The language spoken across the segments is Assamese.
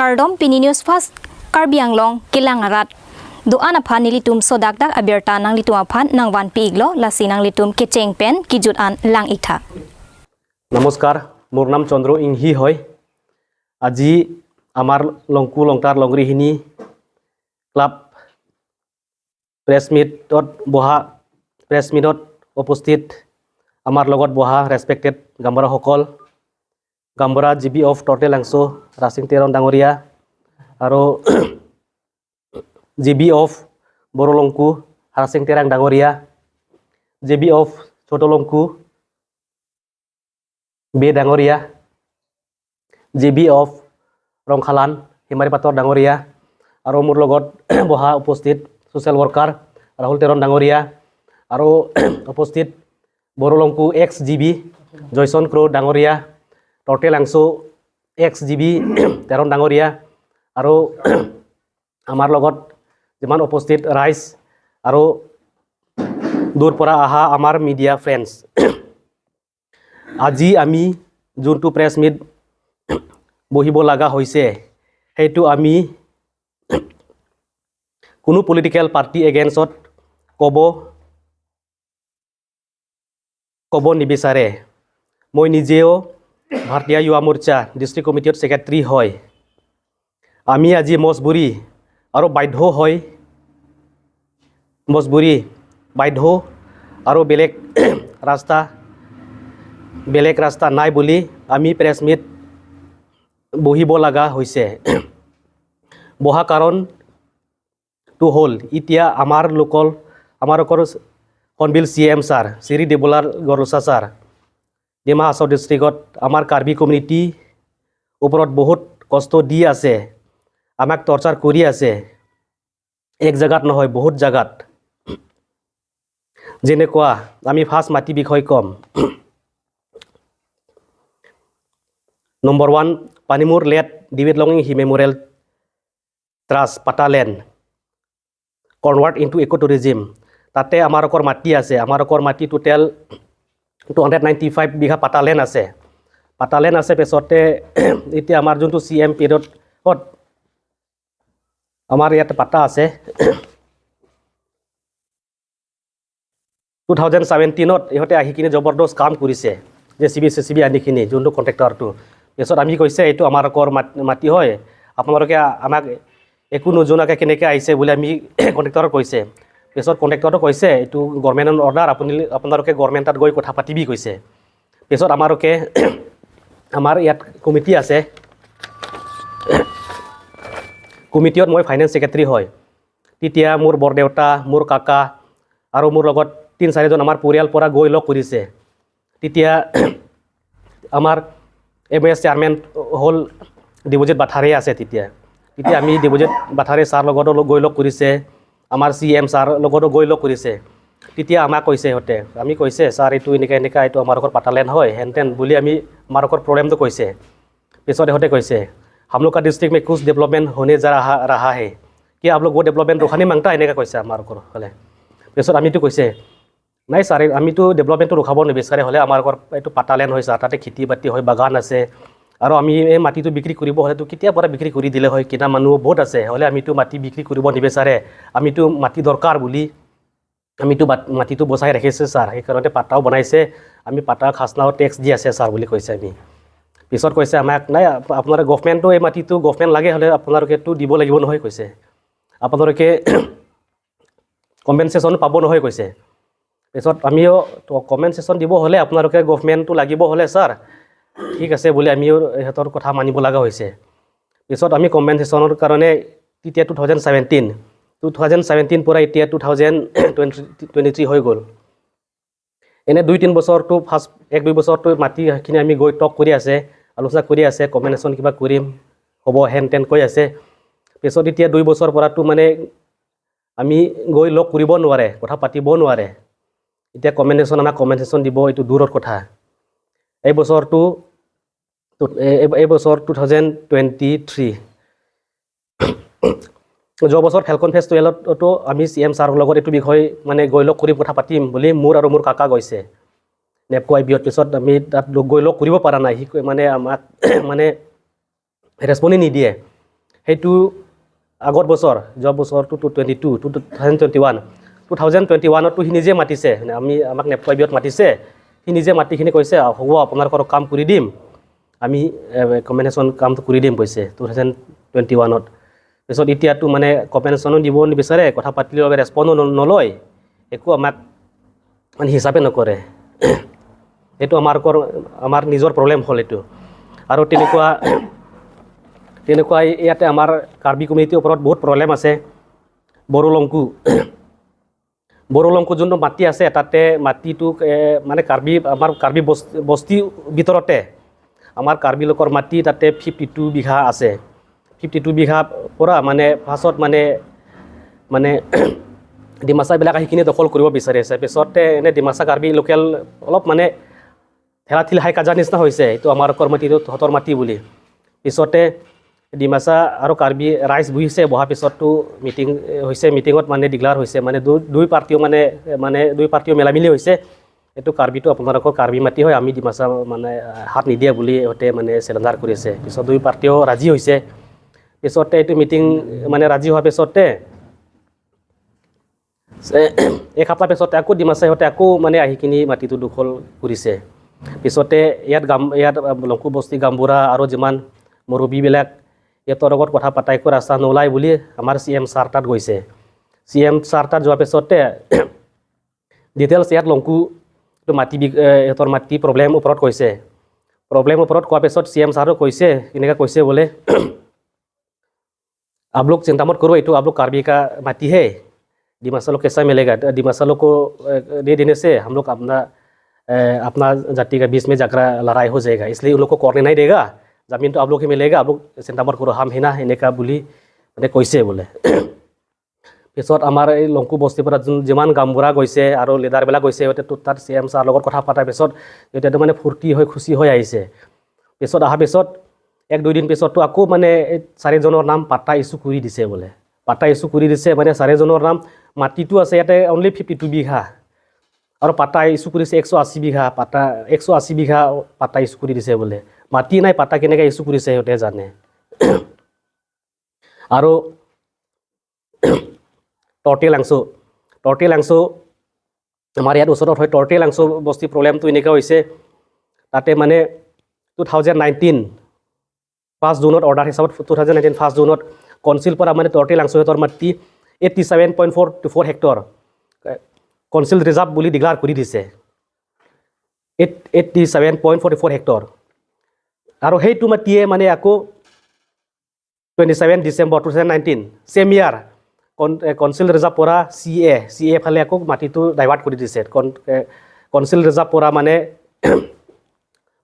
Kardom Pini News Fast Karbi Anglong Kilangarat Doan aphan nilitum sodak dak aberta nang litum aphan nang wan piglo lasi nang litum kecheng pen kijut an lang itha. Namaskar, মোৰ নাম চন্দ্ৰ ইংহি হয়। আজি আমাৰ লংকু লংটাৰ লংৰিহিনী ক্লাব প্ৰেছ মিটত উপস্থিত আমাৰ লগত বহা ৰেসপেক্টেড গাম্বৰাসকল গাম্বৰা জিবি অফ টোটেল লাংছো ৰাসিং তেৰণ ডাঙৰীয়া আৰু জিবি অফ বড়লংকু ৰাসিং তেৰাং ডাঙৰীয়া জিবি অফ ছোটলংকু বে ডাঙৰীয়া জিবি অফ ৰংখালান হিমাৰী পাতৰ ডাঙৰীয়া আৰু মোৰ লগত বহা উপস্থিত সোশ্যাল ৱৰ্কাৰ ৰাহুল তেৰণ ডাঙৰীয়া আৰু উপস্থিত বড়লংকু এক্স জিবি জয়সন ক্ৰো ডাঙৰীয়া টোটেল লাংছো এক্স জিবি তেৰণ ডাঙৰীয়া আৰু আমাৰ লগত যিমান উপস্থিত ৰাইজ আৰু দূৰ পৰা আহা আমাৰ মিডিয়া ফ্ৰেণ্ডছ আজি আমি যোনটো প্ৰেছ মিট বহিব লগা হৈছে সেইটো আমি কোনো পলিটিক্যাল পাৰ্টি এগেইনষ্টত ক'ব নিবিচাৰে। মই নিজেও ভাৰতীয় যুৱ মৰ্চা ডিষ্ট্ৰিক্ট কমিটিৰ সেক্ৰেটাৰী হয়। আমি আজি মজবুৰি আৰু বাধ্য আৰু বেলেগ ৰাস্তা নাই বুলি আমি প্ৰেছ মিট বহিব লগা হৈছে। বহা কাৰণটো হ'ল এতিয়া আমালোকৰ কনবিল CM sir Shri Devlal Gorlosa sir Dima Hasao ডিষ্ট্ৰিক্টত আমাৰ কাৰ্বি কমিউনিটি ওপৰত বহুত কষ্ট দি আছে, আমাক টৰ্চাৰ কৰি আছে। এক জাগাত নহয় বহুত জাগাত। যেনেকুৱা আমি ফাৰ্ষ্ট মাটি বিষয় কম। Number 1 Panimur Let David Longinghi Memorial Trust Pataland convert into ecotourism. Tate amarokor mati ase, amarokor mati total 295 বিঘা Pataland ase. Pataland ase pesote iti amar juntu CM period hot amar yat pata ase 2017 ত ইহতে আহি কিনে জবৰদস্ত কাম কৰিছে JCB আনিখিনি যোনটো কন্ট্ৰাক্টৰটো পেছত আমি কৈছে এইটো আমাৰকৰ মাটি হয়, আপোনালোকে আমাক একো নজনাকে কেনেকৈ আহিছে বুলি আমি কন্ট্ৰাক্টৰক কৈছে। পেছত কন্ট্ৰাক্টৰটো কৈছে এইটো গভৰ্ণমেণ্টৰ অৰ্ডাৰ, আপোনালোকে গভৰ্ণমেণ্টত গৈ কথা পাতিবি কৈছে। পেছত আমাৰ ইয়াত কমিটি আছে, কমিটিত মই ফাইনেন্স সেক্ৰেটাৰী হয়। তেতিয়া মোৰ বৰদেউতা মোৰ কাকা আৰু মোৰ লগত 3-4 জন আমাৰ পৰিয়াল পৰা গৈ লগ কৰিছে। তেতিয়া আমাৰ MS চেয়াৰমেন হ'ল দেৱজিৎ বাথাৰে আছে। তেতিয়া আমি দেৱজিৎ বাথাৰে ছাৰ লগতো গৈ লগ কৰিছে, আমাৰ CM ছাৰ লগতো গৈ লগ কৰিছে। তেতিয়া আমাক কৈছে ইহঁতে, আমি কৈছে ছাৰ এইটো এনেকৈ এইটো আমাৰকৰ পাটালেণ্ড হয় হেনতেন বুলি আমি আমাৰকৰ প্ৰব্লেমটো কৈছে। পিছত ইহঁতে কৈছে हम लोग का डिस्ट्रिक्ट में कुछ डेवलपमेंट होने जा रहा है क्या आप लोग वो डेवलपमेंट रोखानी मांगता এনেকৈ কৈছে আমাৰকৰ হ'লে। পিছত আমিতো কৈছে নাই ছাৰ আমিতো ডেভেলপমেণ্টটো ৰখাব নিবিচাৰে হ'লে আমাৰকৰ এইটো পাটালেণ্ড হয় ছাৰ, তাতে খেতি বাতি হয়, বাগান আছে আৰু আমি এই মাটিটো বিক্ৰী কৰিব হ'লেতো কেতিয়াৰ পৰা বিক্ৰী কৰি দিলে হয়, কিনা মানুহ বহুত আছে হ'লে আমিতো মাটি বিক্ৰী কৰিব নিবিচাৰে, আমিতো মাটি দৰকাৰ বুলি আমিতো মাটিটো বচাই ৰাখিছে ছাৰ, সেইকাৰণে পাটাও বনাইছে, আমি পাটা খাজনাও টেক্স দি আছে ছাৰ বুলি কৈছে আমি। পিছত কৈছে আমাক নাই আপোনালোকে গভৰ্ণমেণ্টটো এই মাটিটো গভৰ্ণমেণ্ট লাগে হ'লে আপোনালোকেতো দিব লাগিব নহয় কৈছে, আপোনালোকে কম্পেনচেশ্যন পাব নহয় কৈছে। পিছত আমিও কম্পেনচেশ্যন দিব হ'লে আপোনালোকে গভৰ্ণমেণ্টটো লাগিব হ'লে ছাৰ ঠিক আছে বুলি আমিও ইহঁতৰ কথা মানিব লগা হৈছে। পিছত আমি কম্পেনচেশ্যনৰ কাৰণে তেতিয়া 2017 পৰা এতিয়া 2023 হৈ গ'ল। এনে 2-3 বছৰটো ফাৰ্ষ্ট 1-2 বছৰটো মাটিখিনি আমি গৈ টক কৰি আছে, আলোচনা কৰি আছে, কম্পেনচেশ্যন কিবা কৰিম হ'ব হেন তেন কৈ আছে। পিছত এতিয়া 2 বছৰ পৰাটো মানে আমি গৈ লগ কৰিব নোৱাৰে, কথা পাতিব নোৱাৰে। এতিয়া কম্পেনচেশ্যন দিব এইটো দূৰৰ কথা। এই বছৰ 2023 যোৱা বছৰ ফেলকন ফেষ্টিভেলতো আমি CM ছাৰৰ লগত এইটো বিষয় মানে গৈ লগ কৰি কথা পাতিম বুলি মোৰ আৰু মোৰ কাকা গৈছে নেপকো IBত। পিছত আমি তাত গৈ লগ কৰিব পৰা নাই, সি মানে আমাক মানে ৰেছপণ্ডে নিদিয়ে। সেইটো আগৰ বছৰ যোৱা বছৰটো 2021 সি নিজে মাতিছে আমাক নেপকয় বিয়ত মাতিছে সি নিজে মাতিখিনি কৈছে হ'ব আপোনালোকৰ কাম কৰি দিম আমি কম্বিনেশ্যন কামটো কৰি দিম কৈছে 2021 পিছত এতিয়াতো মানে কম্বিনেশ্যনো দিব নিবিচাৰে কথা পাতিলেও ৰেছপণ্ডো নলয় একো আমাক মানে হিচাপে নকৰে এইটো আমাৰ নিজৰ প্ৰব্লেম হ'ল এইটো আৰু তেনেকুৱা ইয়াতে আমাৰ কাৰ্বি কমিউনিটিৰ ওপৰত বহুত প্ৰব্লেম আছে বড়োলংকু যোনটো মাটি আছে তাতে মাটিটো মানে আমাৰ কাৰ্বি বস্তিৰ ভিতৰতে আমাৰ কাৰ্বি লোকৰ মাটি তাতে 52 বিঘা আছে 52 বিঘা পৰা মানে ফাৰ্ষ্টত মানে ডিমাচাবিলাক আহিখিনি দখল কৰিব বিচাৰিছে পিছতে এনে ডিমাচা কাৰ্বি লোকেল অলপ মানে ঠেলা হাই কাজাৰ নিচিনা হৈছে এইটো আমাৰ মাটিটো তহঁতৰ মাটি বুলি পিছতে ডিমাচা আৰু কাৰ্বি ৰাইজ বহিছে বহাৰ পিছততো মিটিং হৈছে মিটিঙত মানে ডিক্লাৰ হৈছে মানে দুই পাৰ্টিও মেলামিলি হৈছে এইটো কাৰ্বিটো আপোনালোকৰ কাৰ্বি মাটি হয় আমি ডিমাচা মানে হাত নিদিয়ে বুলি সিহঁতে মানে চেলেঞ্জাৰ কৰিছে পিছত দুই পাৰ্টিও ৰাজি হৈছে পিছতে এইটো মিটিং মানে ৰাজি হোৱাৰ পিছতে এক সপ্তাহ পিছতে আকৌ ডিমাচা সিহঁতে আকৌ মানে আহিখিনি মাটিটো দখল কৰিছে পিছতে ইয়াত লংকু বস্তি গাম্বুৰা আৰু যিমান মুৰব্বীবিলাক সিহঁতৰ লগত কথা পাতাই একো ৰাস্তা নোলায় বুলি আমাৰ CM ছাৰ তাত গৈছে CM ছাৰ তাত যোৱাৰ পিছতে ডিটেইলছ ইয়াত লংকু সিহঁতৰ মাটি প্ৰব্লেম ওপৰত কৈছে প্ৰব্লেম ওপৰত কোৱাৰ পিছত CM ছাৰো কৈছে এনেকৈ কৈছে বোলে आप लोग चिंता मत करो ये तो आप लोग कार्बी का माटी है डिमासा लोग कैसा मिलेगा डिमासा लोग को दे देने से हम लोग अपना जाति का बीच में जाकर लड़ाई हो जाएगा इसलिए उन लोग को करने नहीं देगा जमीन तो आप लोग ही मिलेगा आप लोग चिंता मत करो हम है ना এনেকা বুলি মানে কৈছে বোলে পিছত আমাৰ এই লংকু বস্তিৰ পৰা যিমান গাম্বুৰা গৈছে আৰু লিডাৰবিলাক গৈছে সিহঁতে তাত CM ছাৰ লগত কথা পতাৰ পিছত সিহঁতে মানে ফূৰ্তি হৈ খুচি হৈ আহিছে পিছত অহাৰ পিছত এক দুই দিন পিছততো আকৌ মানে এই চাৰিজনৰ নাম পাটা ইছ্যু কৰি দিছে বোলে পাটা ইছ্যু কৰি দিছে মানে চাৰিজনৰ নাম মাটিটো আছে ইয়াতে অনলি 52 বিঘা আৰু পাটা ইছ্যু কৰিছে 180 বিঘা পাটা 180 বিঘা পাটা ইছ্যু কৰি দিছে বোলে মাটি নাই পাটা কেনেকৈ ইছ্যু কৰিছে সিহঁতে জানে আৰু টৰ্টেলাংছো আমাৰ ইয়াত ওচৰত হয় টৰ্টেলাংছো বস্তি প্ৰব্লেমটো এনেকুৱা হৈছে তাতে মানে 2019 5 জুনত অৰ্ডাৰ হিচাপত 2019 5 জুনত কাউন্সিল পৰা মানে টৰ্টেলাংছো সিহঁতৰ মাটি 87.44 হেক্টৰ কাউন্সিল ৰিজাৰ্ভ বুলি ডিক্লাৰ কৰি দিছে 87.44 হেক্টৰ আৰু সেইটো মাটিয়ে মানে আকৌ 27 ডিচেম্বৰ 2019 সেম ইয়াৰ কাউন্সিল ৰিজাৰ্ভ পৰা CA ফালে আকৌ মাটিটো ডাইভাৰ্ট কৰি দিছে কাউন্সিল ৰিজাৰ্ভ পৰা মানে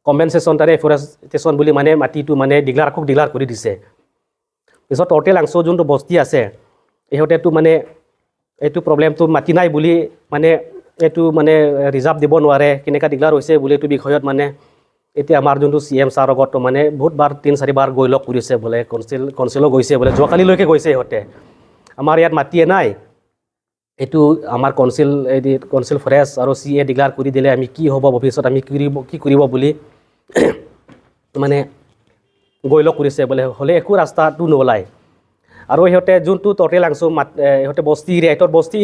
কম্পেনসেশ্যন তাৰে এফৰেষ্টেশ্যন বুলি মানে মাটিটো মানে ডিক্লাৰ কৰি দিছে পিছত টৰ্টেলাংছো যোনটো বস্তি আছে ইহঁতেতো মানে এইটো প্ৰব্লেমটো মাটি নাই বুলি মানে এইটো মানে ৰিজাৰ্ভ দিব নোৱাৰে কেনেকৈ ডিক্লাৰ হৈছে বুলি এইটো বিষয়ত মানে এতিয়া আমাৰ যোনটো CM ছাৰ লগত মানে বহুতবাৰ 3-4 বাৰ গৈ লগ কৰিছে বোলে কাউন্সিলো গৈছে বোলে যোৱাকালিলৈকে গৈছে ইহঁতে আমাৰ ইয়াত মাটিয়ে নাই এইটো আমাৰ কাউন্সিল ফৰেষ্ট আৰু CA ডিক্লাৰ কৰি দিলে আমি কি হ'ব ভৱিষ্যত আমি কি কৰিব বুলি মানে গৈ লগ কৰিছে বোলে হ'লে একো ৰাস্তাটো নোলায় আৰু ইহঁতে যোনটো টৰ্টেলাংছো ইহঁতে বস্তি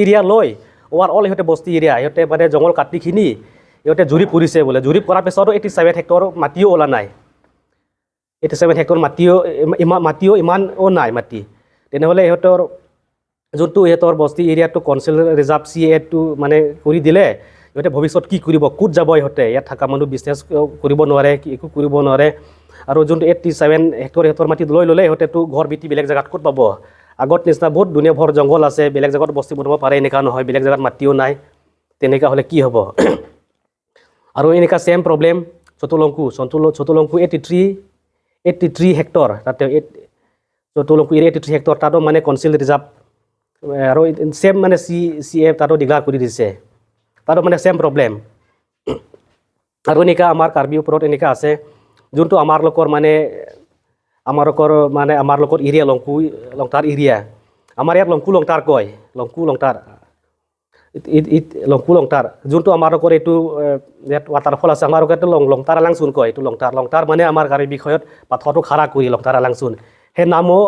এৰিয়া লৈ অভাৰঅল ইহঁতে বস্তি এৰিয়া ইহঁতে মানে জংঘল কাটিখিনি ইহঁতে জুৰি কৰিছে বোলে জুৰি কৰাৰ পিছতো 87 হেক্টৰ মাটিও ওলা নাই 87 হেক্টৰ মাটিও ইমানো নাই মাটি তেনেহ'লে ইহঁতৰ যোনটো ইহঁতৰ বস্তি এৰিয়াটো কাউন্সিল ৰিজাৰ্ভ CA-টো মানে কৰি দিলে ইহঁতে ভৱিষ্যত কি কৰিব ক'ত যাব ইহঁতে ইয়াত থকা মানুহ বিজনেছ কৰিব নোৱাৰে একো কৰিব নোৱাৰে আৰু যোনটো 87 হেক্টৰ ইহঁতৰ মাটি লৈ ল'লে ইহঁতেতো ঘৰ বিটি বেলেগ জেগাত ক'ত পাব আগত নিচিনা বহুত ধুনীয়া ভৰ জংঘল আছে বেলেগ জেগাত বস্তি বনাব পাৰে এনেকুৱা নহয় বেলেগ জেগাত মাটিও নাই তেনেকুৱা হ'লে কি হ'ব আৰু এনেকুৱা সেম প্ৰব্লেম চতুলংকু 83 হেক্টৰ তাতে চতুলংকু এৰিয়া 83 হেক্টৰ তাতো মানে কাউন্সিল ৰিজাৰ্ভ আৰু সেম মানে CA তাতো ডিক্লাৰ কৰি দিছে তাতো মানে সেম প্ৰব্লেম আৰু এনেকুৱা আমাৰ কাৰ্বি ওপৰত এনেকুৱা আছে যোনটো আমাৰ লোকৰ এৰিয়া লংটাৰ এৰিয়া আমাৰ ইয়াত লংটাৰ কয় লংকু লংটাৰ যোনটো আমাৰ লোকৰ এইটো ইয়াত ৱাটাৰফল আছে আমাৰ লোকৰ লংটাৰ আলাংচোন কয় এইটো লংটাৰ মানে আমাৰ কাৰ্বি বিষয়ত পাথৰটো খাৰা কৰি লংটাৰ আলাংচোন সেই নামো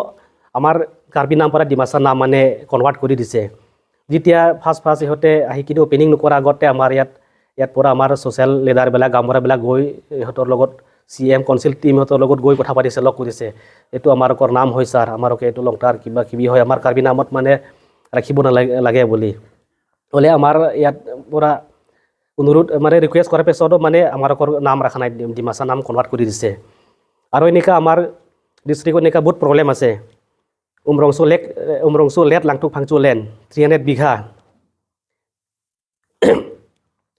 আমাৰ কাৰ্বি নাম পৰা ডিমাচা নাম মানে কনভাৰ্ট কৰি দিছে যেতিয়া ফাৰ্ষ্ট ইহঁতে আহি কিনে অপেনিং নকৰা আগতে আমাৰ ইয়াত পৰা আমাৰ ছ'চিয়েল লিডাৰবিলাক গাঁওবুঢ়াবিলাক গৈ ইহঁতৰ লগত CM কাউন্সিল টিমহঁতৰ লগত গৈ কথা পাতিছে লগ কৰিছে এইটো আমাৰোকৰ নাম হয় ছাৰ আমাৰোকে এইটো লংটাৰ কিবা কিবি হয় আমাৰ কাৰ্বি নামত মানে ৰাখিব নালাগে বুলি হ'লে আমাৰ ইয়াত পৰা অনুৰোধ মানে ৰিকুৱেষ্ট কৰাৰ পিছতো মানে আমাৰোকৰ নাম ৰাখা নাই ডিমাচা নাম কনভাৰ্ট কৰি দিছে আৰু এনেকুৱা আমাৰ ডিষ্ট্ৰিক্টত এনেকুৱা বহুত প্ৰব্লেম আছে উমৰংচু লেট লাংটুক ফাংচু লেণ্ড 300 বিঘা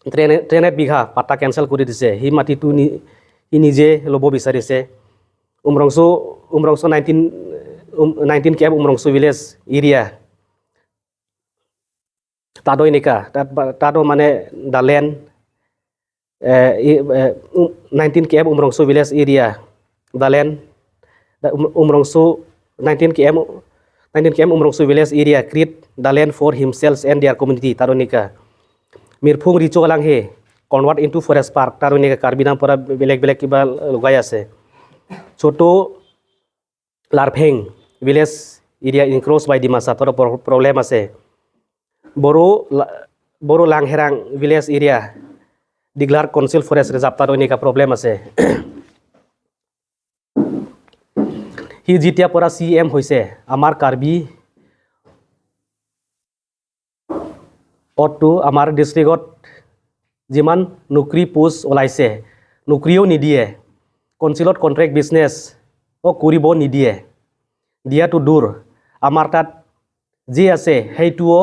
300 বিঘা পাট্টা কেঞ্চেল কৰি দিছে সেই মাটিটো সি নিজে ল'ব বিচাৰিছে Umrangso 19 camp Umrangso village area তাতো এনেকা তাতো মানে the land 19 camp Umrangso village area the land Umrangso 19 camp Umrangso village area create the land for himselves and their community তাতো এনেকা মিৰফুং ৰিচু কালাংহে কনভাৰ্ট ইনটু ফৰেষ্ট পাৰ্ক তাৰো এনেকৈ কাৰ্বি নাম পৰা বেলেগ কিবা লগাই আছে ছোটো লাৰফেং village area encroach by Dimasa তাৰো প্ৰব্লেম আছে বড়ো লাংহেৰাং ভিলেজ এৰিয়া ডিগলাৰ কাউন্সিল ফৰেষ্ট ৰিজাৰ্ভ তাৰো এনেকুৱা প্ৰব্লেম আছে সি যেতিয়া পৰা CM হৈছে আমাৰ কাৰ্বি অটো আমাৰ ডিষ্ট্ৰিক্টত যিমান নকৰি পোষ্ট ওলাইছে নকৰিও নিদিয়ে কাউন্সিলত কণ্ট্ৰেক্ট বিজনেছ কৰিব নিদিয়ে দিয়াটো দূৰ আমাৰ তাত যি আছে সেইটোও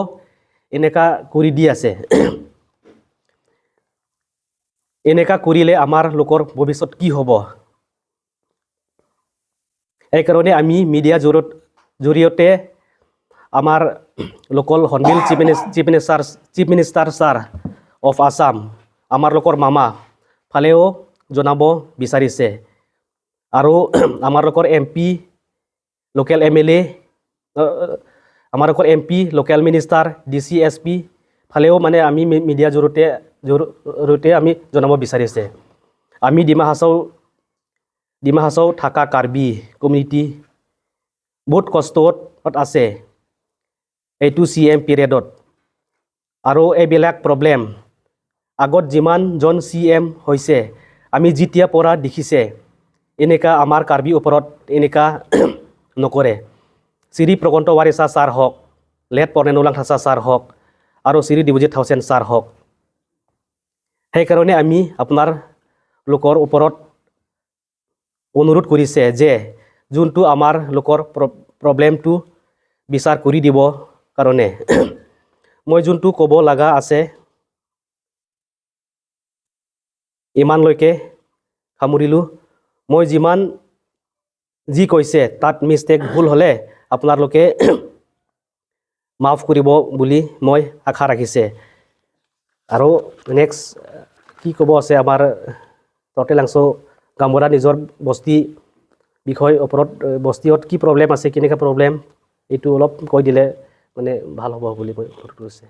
এনেকা কৰি দি আছে এনেকা কৰিলে আমাৰ লোকৰ ভৱিষ্যত কি হ'ব এইকাৰণে আমি মিডিয়া জৰিয়তে আমাৰ local hornbill chief minister sir of Assam আমাৰ লোকৰ মামা ফালেও জনাব বিচাৰিছে আৰু আমাৰ লোকৰ MP লোকেল MLA আমাৰ লোকৰ MP local minister DC SP ফালেও মানে আমি মিডিয়া জৰিয়তে আমি জনাব বিচাৰিছে আমি ডিমা হাছাও থাকা কাৰ্বি কমিউনিটি বহুত কষ্টত আছে এইটো CM পিৰিয়ডত আৰু এইবিলাক প্ৰব্লেম আগত যিমানজন CM হৈছে আমি যেতিয়া পৰা দেখিছে এনেকা আমাৰ কাৰ্বি ওপৰত এনেকা নকৰে শ্ৰী প্ৰগন্ত ৱাৰিছা ছাৰ হওক লেট পৰ্ণেনুলাং থাছা ছাৰ হওক আৰু শ্ৰী দিবজিৎ থাউচেন ছাৰ হওক সেইকাৰণে আমি আপোনাৰ লোকৰ ওপৰত অনুৰোধ কৰিছে যে যোনটো আমাৰ লোকৰ প্ৰব্লেমটো বিচাৰ কৰি দিব কাৰণে মই যোনটো ক'ব লগা আছে ইমানলৈকে সামৰিলোঁ মই যিমান যি কৈছে তাত মিষ্টেক ভুল হ'লে আপোনালোকে মাফ কৰিব বুলি মই আশা ৰাখিছে আৰু নেক্সট কি ক'ব আছে আমাৰ টটেলাংছ গাঁওবুঢ়া নিজৰ বস্তি বিষয় ওপৰত বস্তিত কি প্ৰব্লেম আছে কেনেকুৱা প্ৰব্লেম এইটো অলপ কৈ দিলে মানে ভাল হ'ব বুলি মই অনুৰোধ কৰিছে